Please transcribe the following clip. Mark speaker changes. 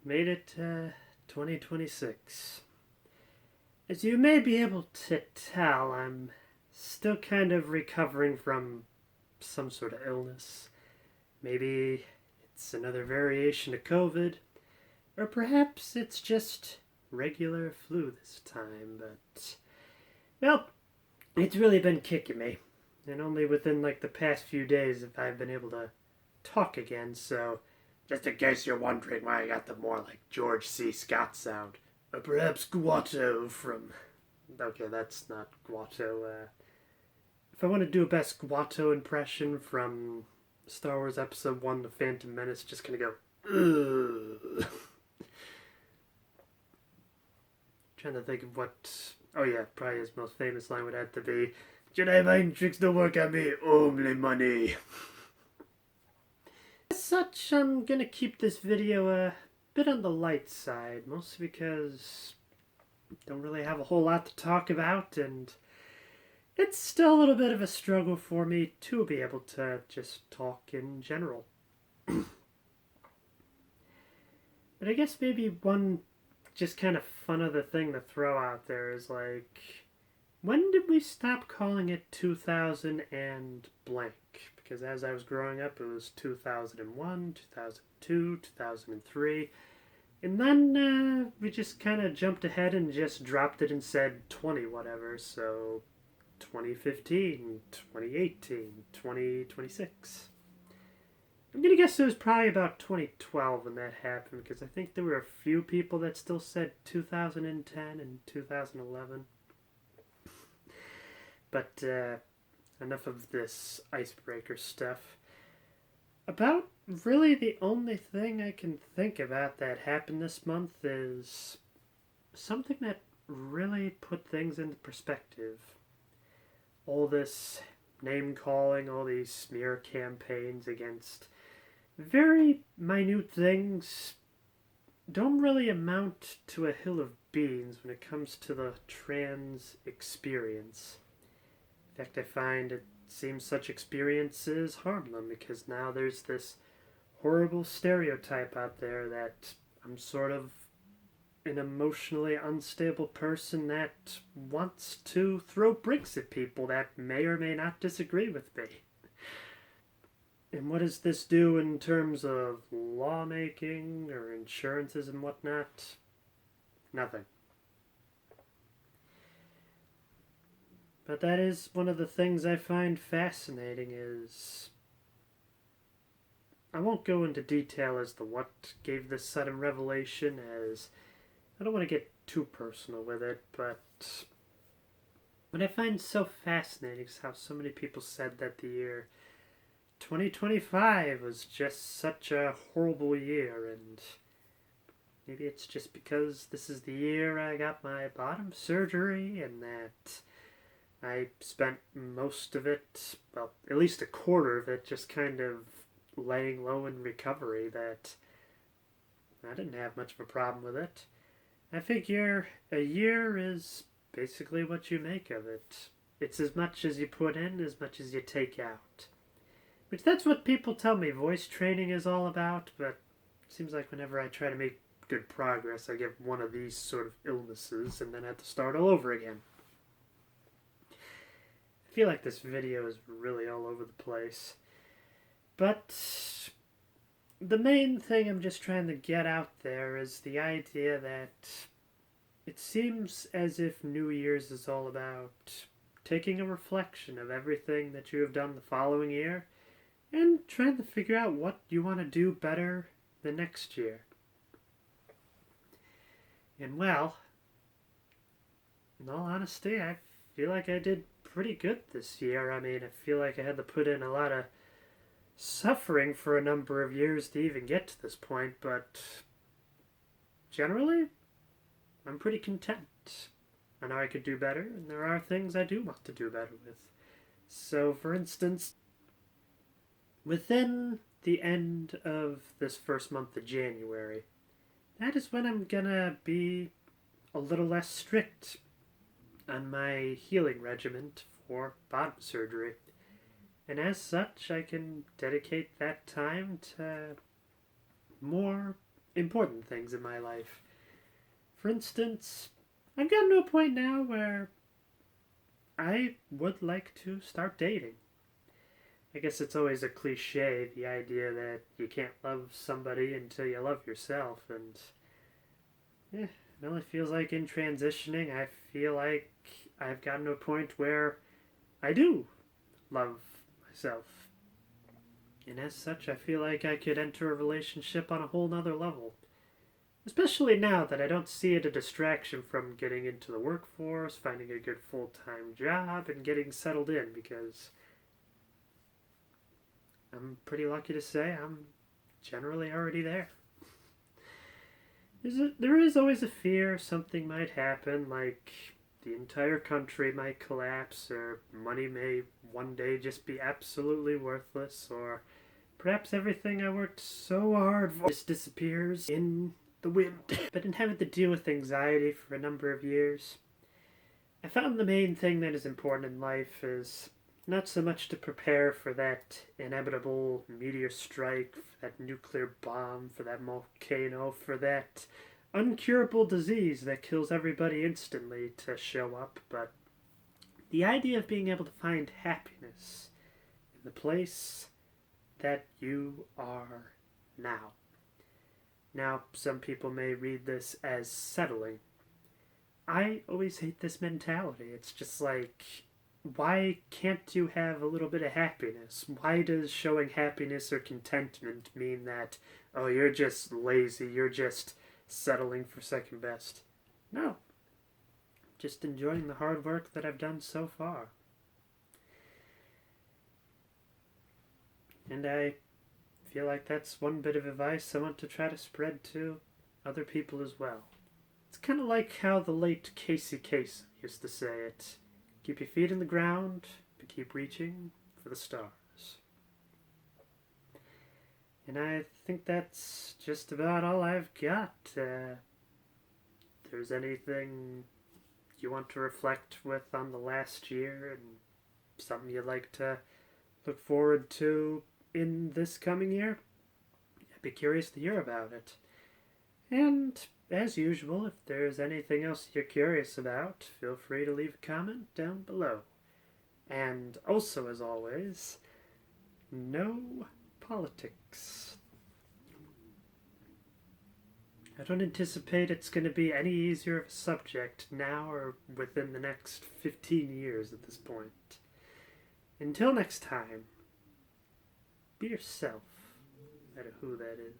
Speaker 1: Made it to 2026. As you may be able to tell, I'm still kind of recovering from some sort of illness. Maybe it's another variation of COVID, or perhaps it's just regular flu this time, but, well, it's really been kicking me. And only within like the past few days have I been able to talk again, so just in case you're wondering why I got the more like George C. Scott sound. Or perhaps Guato from. Okay, that's not Guato. If I want to do a best Guato impression from Star Wars Episode 1 The Phantom Menace, just gonna go. Ugh. Trying to think of what. Oh, yeah, probably his most famous line would have to be Jedi mind tricks don't work on me, only money. As such, I'm gonna keep this video a bit on the light side, mostly because I don't really have a whole lot to talk about, and it's still a little bit of a struggle for me to be able to just talk in general. But I guess maybe one just kind of fun other thing to throw out there is like, when did we stop calling it 2000 and blank? Because as I was growing up, it was 2001, 2002, 2003. And then we just kind of jumped ahead and just dropped it and said 20 whatever. So 2015, 2018, 2026. I'm going to guess it was probably about 2012 when that happened, because I think there were a few people that still said 2010 and 2011. But enough of this icebreaker stuff. About really the only thing I can think about that happened this month is something that really put things into perspective. All this name calling, all these smear campaigns against very minute things don't really amount to a hill of beans when it comes to the trans experience. In fact, I find it seems such experiences harm them, because now there's this horrible stereotype out there that I'm sort of an emotionally unstable person that wants to throw bricks at people that may or may not disagree with me. And what does this do in terms of lawmaking or insurances and whatnot? Nothing. But that is one of the things I find fascinating is... I won't go into detail as to what gave this sudden revelation, as I don't want to get too personal with it, but what I find so fascinating is how so many people said that the year 2025 was just such a horrible year, and maybe it's just because this is the year I got my bottom surgery and that I spent most of it, well, at least a quarter of it, just kind of laying low in recovery, that I didn't have much of a problem with it. I figure a year is basically what you make of it. It's as much as you put in, as much as you take out. Which that's what people tell me voice training is all about, but it seems like whenever I try to make good progress, I get one of these sort of illnesses and then have to start all over again. I feel like this video is really all over the place. But the main thing I'm just trying to get out there is the idea that it seems as if New Year's is all about taking a reflection of everything that you have done the following year and trying to figure out what you want to do better the next year. And well, in all honesty, I feel like I did pretty good this year. I mean, I feel like I had to put in a lot of suffering for a number of years to even get to this point, but generally, I'm pretty content. I know I could do better, and there are things I do want to do better with. So, for instance, within the end of this first month of January, that is when I'm gonna be a little less strict on my healing regimen for bottom surgery. And as such, I can dedicate that time to more important things in my life. For instance, I've gotten to a point now where I would like to start dating. I guess it's always a cliche, the idea that you can't love somebody until you love yourself, and it only feels like in transitioning, I feel like I've gotten to a point where I do love myself. And as such, I feel like I could enter a relationship on a whole nother level. Especially now that I don't see it a distraction from getting into the workforce, finding a good full-time job, and getting settled in, because I'm pretty lucky to say I'm generally already there. There is always a fear something might happen, like the entire country might collapse, or money may one day just be absolutely worthless, or perhaps everything I worked so hard for just disappears in the wind. But in having to deal with anxiety for a number of years, I found the main thing that is important in life is not so much to prepare for that inevitable meteor strike, for that nuclear bomb, for that volcano, for that uncurable disease that kills everybody instantly to show up, but the idea of being able to find happiness in the place that you are now. Now, some people may read this as settling. I always hate this mentality. It's just like, why can't you have a little bit of happiness? Why does showing happiness or contentment mean that, oh, you're just lazy, you're just settling for second best? No. Just enjoying the hard work that I've done so far. And I feel like that's one bit of advice I want to try to spread to other people as well. It's kind of like how the late Casey Kasem used to say it. Keep your feet in the ground, but keep reaching for the stars. And I think that's just about all I've got. If there's anything you want to reflect with on the last year and something you'd like to look forward to in this coming year, I'd be curious to hear about it. And as usual, if there's anything else you're curious about, feel free to leave a comment down below. And also, as always, no politics. I don't anticipate it's going to be any easier of a subject now or within the next 15 years at this point. Until next time, be yourself, no matter who that is.